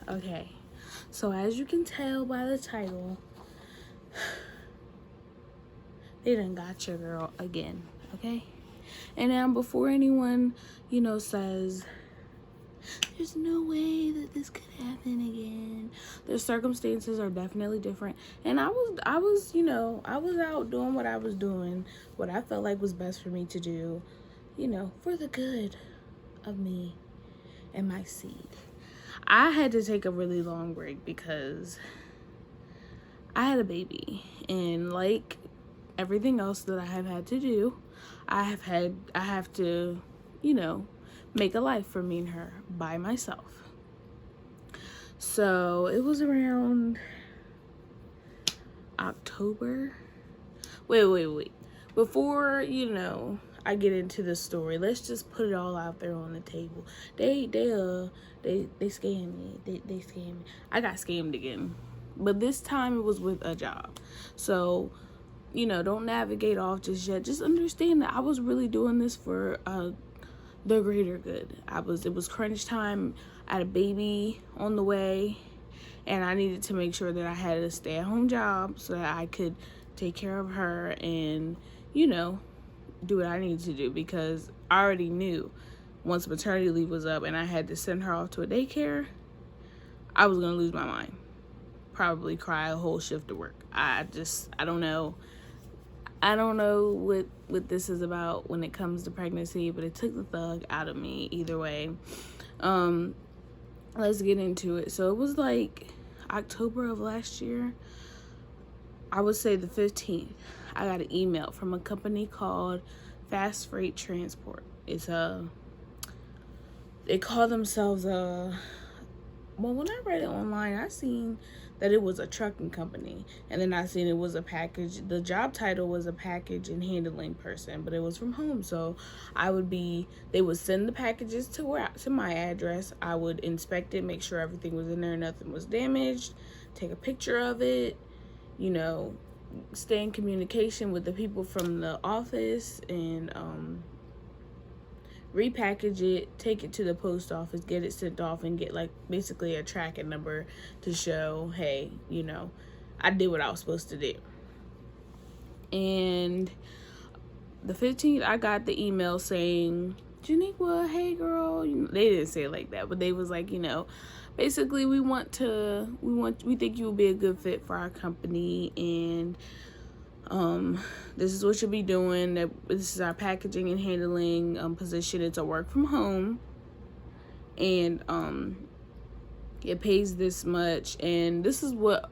Okay, so as you can tell by the title, they done got your girl again, okay? And now before anyone, says, there's no way that this could happen again, the circumstances are definitely different. And I was out doing what I was doing, what I felt like was best for me to do, for the good of me and my seed. I had to take a really long break because I had a baby, and like everything else that I have had to do, I have to, make a life for me and her by myself. So it was around October. Wait. Before, I get into the story, let's just put it all out there on the table. They scammed me. They scammed me. I got scammed again. But this time it was with a job. So, don't navigate off just yet. Just understand that I was really doing this for the greater good. It was crunch time. I had a baby on the way, and I needed to make sure that I had a stay-at-home job so that I could take care of her and, do what I needed to do, because I already knew once maternity leave was up and I had to send her off to a daycare, I was going to lose my mind. Probably cry a whole shift of work. I don't know. I don't know what this is about when it comes to pregnancy, but it took the thug out of me either way. Let's get into it. So it was like October of last year. I would say the 15th. I got an email from a company called Fast Freight Transport. They call themselves well, when I read it online, I seen that it was a trucking company, and then I seen it was a package. The job title was a package and handling person, but it was from home. So they would send the packages to my address. I would inspect it, make sure everything was in there, nothing was damaged, take a picture of it, stay in communication with the people from the office, and repackage it, take it to the post office, get it sent off, and get like basically a tracking number to show, hey, I did what I was supposed to do. And the 15th, I got the email saying, Janiquab, hey girl, they didn't say it like that, but they was like, basically we think you will be a good fit for our company, and this is what you'll be doing. This is our packaging and handling position. It's a work from home, and it pays this much. And this is what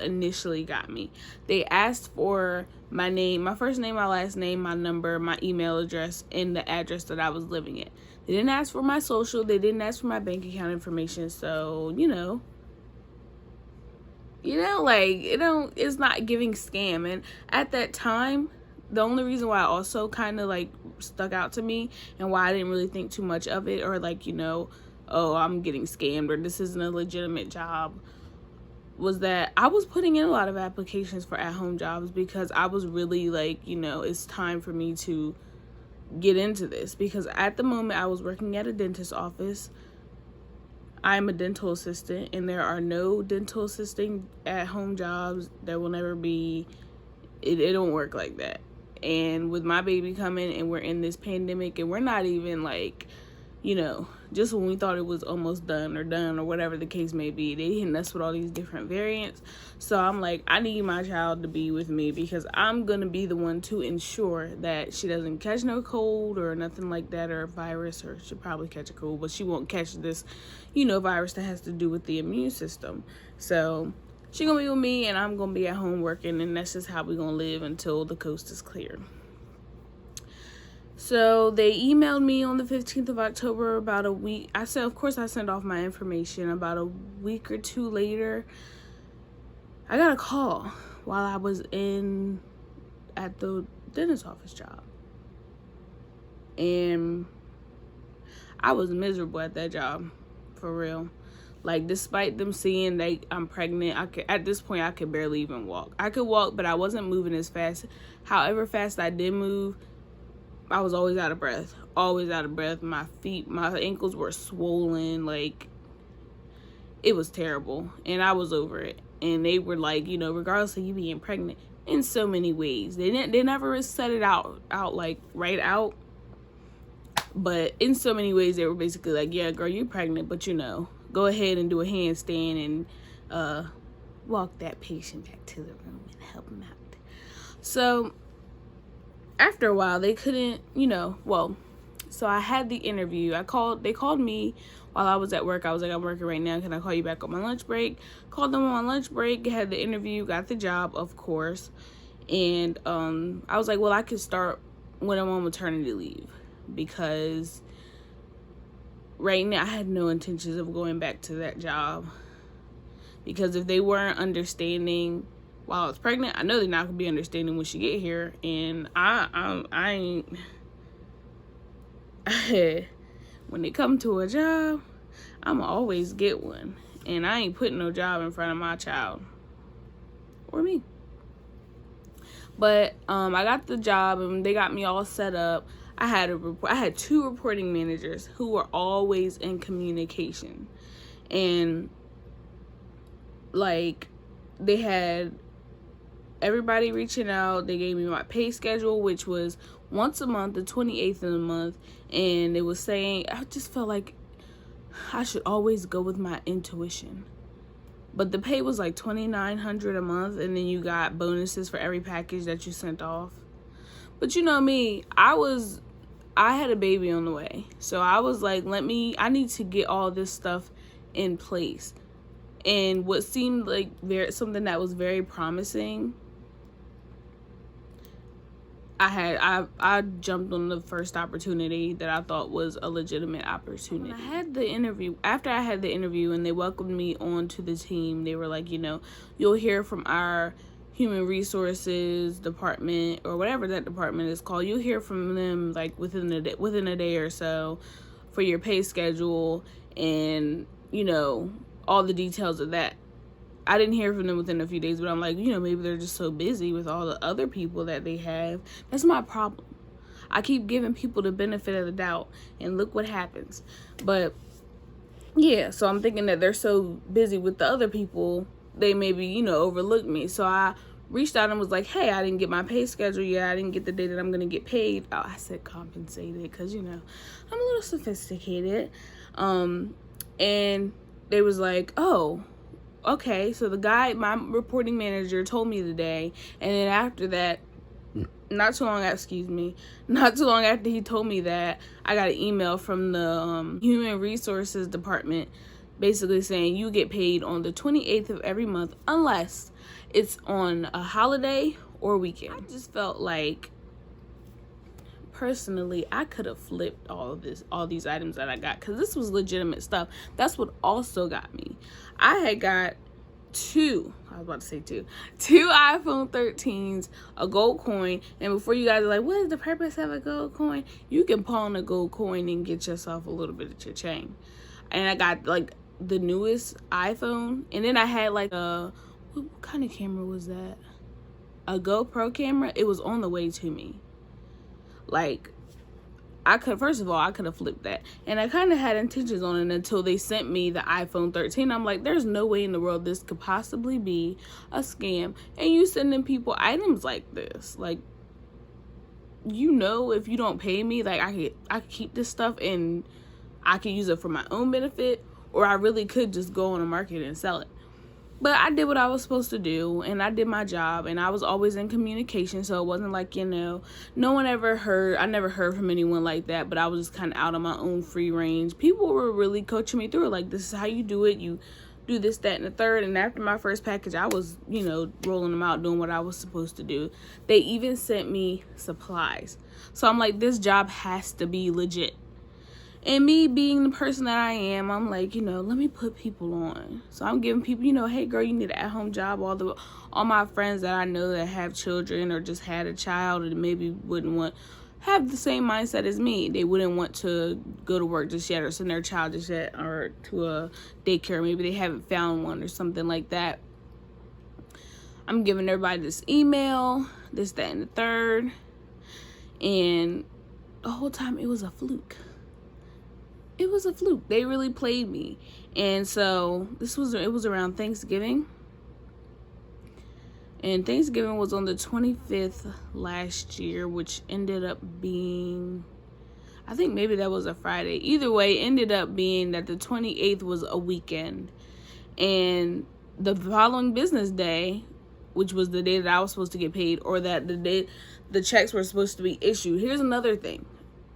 initially got me. They asked for my name, my first name, my last name, my number, my email address, and the address that I was living at. They didn't ask for my social. They didn't ask for my bank account information. So, it's not giving scam. And at that time, the only reason why it also kind of like stuck out to me and why I didn't really think too much of it, or like, oh, I'm getting scammed, or this isn't a legitimate job, was that I was putting in a lot of applications for at-home jobs because I was really like, it's time for me to get into this, because at the moment I was working at a dentist's office. I'm a dental assistant, and there are no dental assisting at-home jobs. There will never be. It don't work like that. And with my baby coming, and we're in this pandemic, and we're not even like, just when we thought it was almost done or whatever the case may be, they hitting us with all these different variants. So I'm like, I need my child to be with me, because I'm going to be the one to ensure that she doesn't catch no cold or nothing like that, or a virus, or she'll probably catch a cold, but she won't catch this, virus that has to do with the immune system. So she going to be with me, and I'm going to be at home working, and that's just how we're going to live until the coast is clear. So they emailed me on the 15th of October, about a week. I said, of course, I sent off my information. About a week or two later, I got a call while I was at the dentist office job. And I was miserable at that job, for real. Like, despite them seeing that I'm pregnant, at this point, I could barely even walk. I could walk, but I wasn't moving as fast. However fast I did move, I was always out of breath. My feet, my ankles were swollen. Like, it was terrible, and I was over it. And they were like, you know, regardless of you being pregnant, in so many ways, they never set it out like right out, but in so many ways they were basically like, yeah, girl, you're pregnant, but you know, go ahead and do a handstand and walk that patient back to the room and help him out. So after a while, they couldn't, you know, well, so I had the interview. They called me while I was at work. I was like, I'm working right now. Can I call you back on my lunch break? Called them on my lunch break, had the interview, got the job, of course. And I was like, well, I could start when I'm on maternity leave, because right now I had no intentions of going back to that job. Because if they weren't understanding while I was pregnant, I know they're not gonna be understanding when she get here. And I ain't when it come to a job, I'ma always get one, and I ain't putting no job in front of my child or me. But I got the job, and they got me all set up. I had 2 reporting managers who were always in communication, and like they had everybody reaching out. They gave me my pay schedule, which was once a month, the 28th of the month, and it was saying, I just felt like I should always go with my intuition. But the pay was like $2,900 a month, and then you got bonuses for every package that you sent off. But you know me, I had a baby on the way, so I was like, I need to get all this stuff in place. And what seemed like something that was very promising, I jumped on the first opportunity that I thought was a legitimate opportunity. After I had the interview and they welcomed me onto the team, they were like, you know, you'll hear from our human resources department, or whatever that department is called. You'll hear from them like within a day or so for your pay schedule and, you know, all the details of that. I didn't hear from them within a few days, but I'm like, you know, maybe they're just so busy with all the other people that they have. That's my problem. I keep giving people the benefit of the doubt, and look what happens. But yeah, so I'm thinking that they're so busy with the other people, they maybe, you know, overlooked me. So I reached out and was like, hey, I didn't get my pay schedule yet. I didn't get the day that I'm going to get paid. Oh, I said compensated because, you know, I'm a little sophisticated. And they was like, oh, okay. So my reporting manager told me today. And then after that, not too long after he told me that, I got an email from the human resources department basically saying you get paid on the 28th of every month unless it's on a holiday or weekend. I just felt like, personally, I could have flipped all these items that I got, because this was legitimate stuff. That's what also got me. I had got two iPhone 13s, a gold coin. And before you guys are like, what is the purpose of a gold coin? You can pawn a gold coin and get yourself a little bit of your chain. And I got like the newest iPhone, and then I had like what kind of camera was that? A GoPro camera. It was on the way to me. Like, first of all, I could have flipped that. And I kind of had intentions on it until they sent me the iPhone 13. I'm like, there's no way in the world this could possibly be a scam. And you sending people items like this. Like, you know, if you don't pay me, like, I could keep this stuff and I could use it for my own benefit, or I really could just go on the market and sell it. But I did what I was supposed to do, and I did my job, and I was always in communication, so it wasn't like, you know, I never heard from anyone like that, but I was just kind of out on my own free range. People were really coaching me through it, like, this is how you do it, you do this, that, and the third. And after my first package, I was, you know, rolling them out, doing what I was supposed to do. They even sent me supplies. So I'm like, this job has to be legit. And me being the person that I am, I'm like, you know, let me put people on. So I'm giving people, you know, hey girl, you need an at-home job. All my friends that I know that have children or just had a child and maybe have the same mindset as me. They wouldn't want to go to work just yet or send their child just yet or to a daycare. Maybe they haven't found one or something like that. I'm giving everybody this email, this, that, and the third. And the whole time it was a fluke. it was a fluke. They really played me. And so it was around Thanksgiving. And Thanksgiving was on the 25th last year, which ended up being, I think maybe that was a Friday. Either way, ended up being that the 28th was a weekend. And the following business day, which was the day that I was supposed to get paid, or that the day the checks were supposed to be issued. Here's another thing.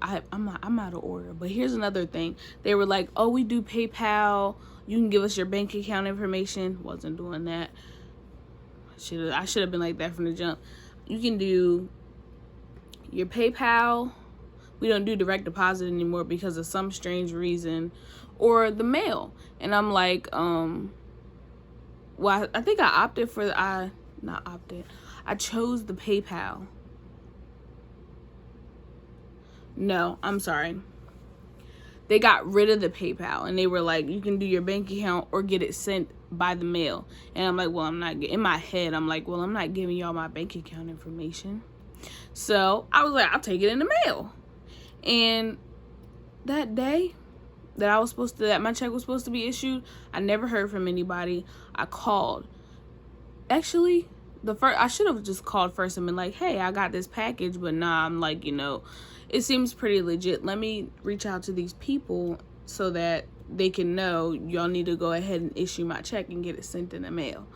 I'm out of order, but here's another thing. They were like, oh, we do PayPal. You can give us your bank account information. Wasn't doing that. I should have been like that from the jump. You can do your PayPal. We don't do direct deposit anymore because of some strange reason, or the mail. And I'm like, well, I think I opted for I chose the PayPal. No, I'm sorry. They got rid of the PayPal, and they were like, you can do your bank account or get it sent by the mail. And I'm like, well, I'm not, in my head, I'm like, well, I'm not giving y'all my bank account information. So I was like, I'll take it in the mail. And that day that my check was supposed to be issued, I never heard from anybody. I called. Actually, I should have just called first and been like, hey, I got this package, but nah, I'm like, it seems pretty legit. Let me reach out to these people so that they can know y'all need to go ahead and issue my check and get it sent in the mail.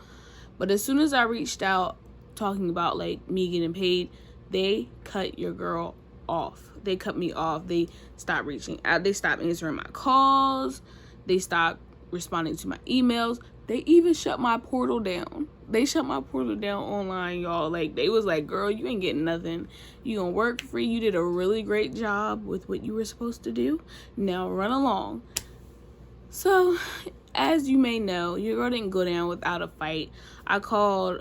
But as soon as I reached out talking about like me getting paid, they cut your girl off. They cut me off. They stopped reaching out. They stopped answering my calls. They stopped responding to my emails. They even shut my portal down. They shut my portal down online, y'all. Like, they was like, girl, you ain't getting nothing. You gonna work free. You did a really great job with what you were supposed to do. Now run along. So, as you may know, your girl didn't go down without a fight. I called,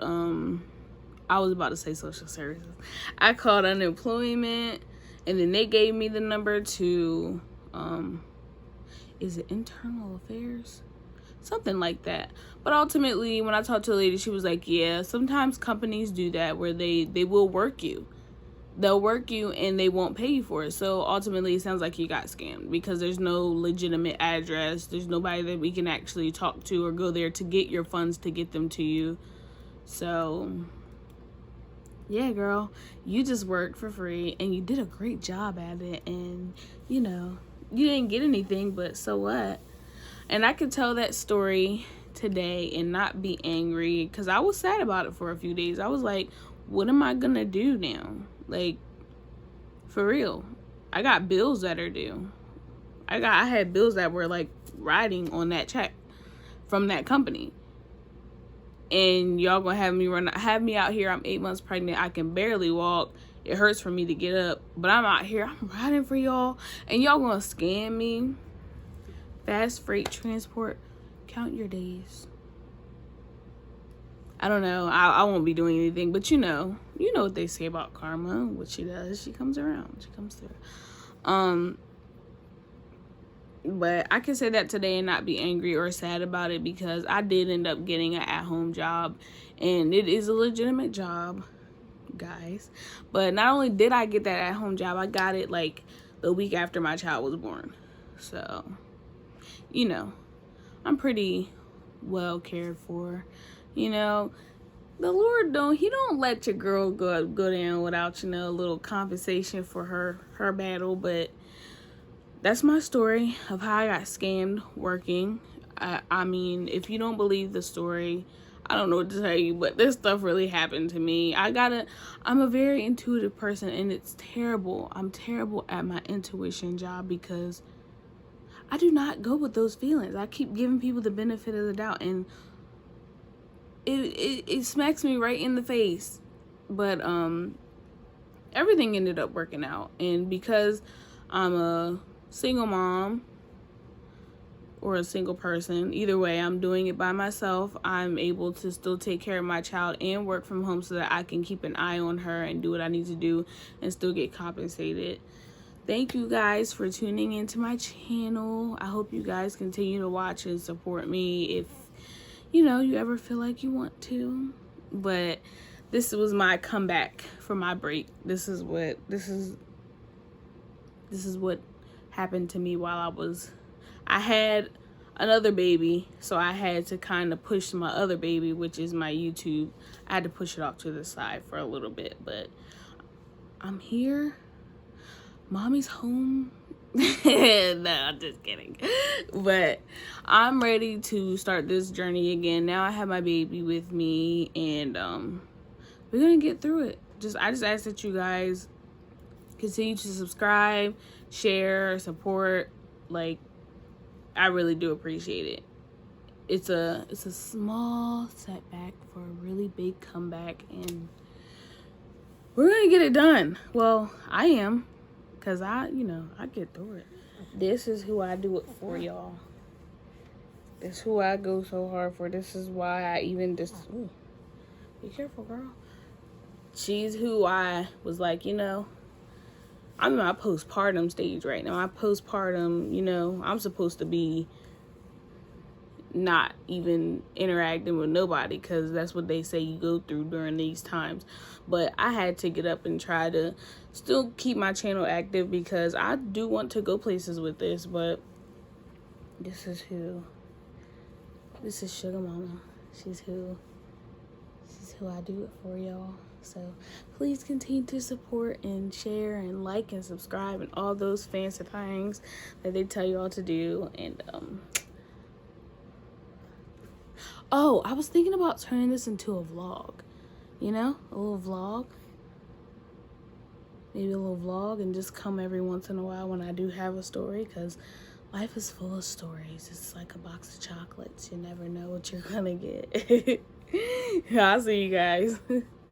I was about to say social services. I called unemployment, and then they gave me the number to, is it internal affairs? Something like that. But ultimately, when I talked to a lady, she was like, yeah, sometimes companies do that where they will work you. They'll work you and they won't pay you for it. So ultimately, it sounds like you got scammed because there's no legitimate address. There's nobody that we can actually talk to or go there to get your funds to get them to you. So, yeah, girl, you just worked for free and you did a great job at it. And, you didn't get anything, but so what? And I could tell that story today and not be angry because I was sad about it for a few days. I was like, what am I gonna do now? Like, for real. I got bills that are due. I had bills that were like riding on that check from that company. And y'all gonna have me out here. I'm 8 months pregnant. I can barely walk. It hurts for me to get up. But I'm out here. I'm riding for y'all. And y'all gonna scam me. Fast freight transport, count your days. I don't know. I won't be doing anything, but you know what they say about karma. What she does, she comes around. She comes through. But I can say that today and not be angry or sad about it because I did end up getting an at-home job, and it is a legitimate job, guys. But not only did I get that at-home job, I got it like the week after my child was born. So, I'm pretty well cared for. The Lord don't let your girl go down without, a little compensation for her battle. But that's my story of how I got scammed working. I mean, if you don't believe the story, I don't know what to tell you, but this stuff really happened to me. I'm a very intuitive person, and it's terrible. I'm terrible at my intuition job because I do not go with those feelings. I keep giving people the benefit of the doubt, and it smacks me right in the face. But everything ended up working out, and because I'm a single mom or a single person, either way, I'm doing it by myself. I'm able to still take care of my child and work from home so that I can keep an eye on her and do what I need to do and still get compensated. Thank you guys for tuning into my channel. I hope you guys continue to watch and support me if, you ever feel like you want to. But this was my comeback from my break. This is what happened to me while I had another baby, so I had to kind of push my other baby, which is my YouTube. I had to push it off to the side for a little bit, but I'm here. Mommy's home. No, I'm just kidding. But I'm ready to start this journey again. Now I have my baby with me, and we're gonna get through it. I just ask that you guys continue to subscribe, share, support. Like, I really do appreciate it. It's a small setback for a really big comeback, and we're gonna get it done. Well, I am. Because I get through it. This is who I do it for, y'all. This is who I go so hard for. This is why I even just... Ooh, be careful, girl. She's who I was like, I'm in my postpartum stage right now. My postpartum, I'm supposed to be not even interacting with nobody, because that's what they say you go through during these times. But I had to get up and try to still keep my channel active, because I do want to go places with this. But this is Sugar Mama. She's who I do it for, y'all. So please continue to support and share and like and subscribe and all those fancy things that they tell you all to do. And oh, I was thinking about turning this into a vlog. A little vlog. Maybe a little vlog, and just come every once in a while when I do have a story, because life is full of stories. It's like a box of chocolates. You never know what you're gonna get. I'll see you guys.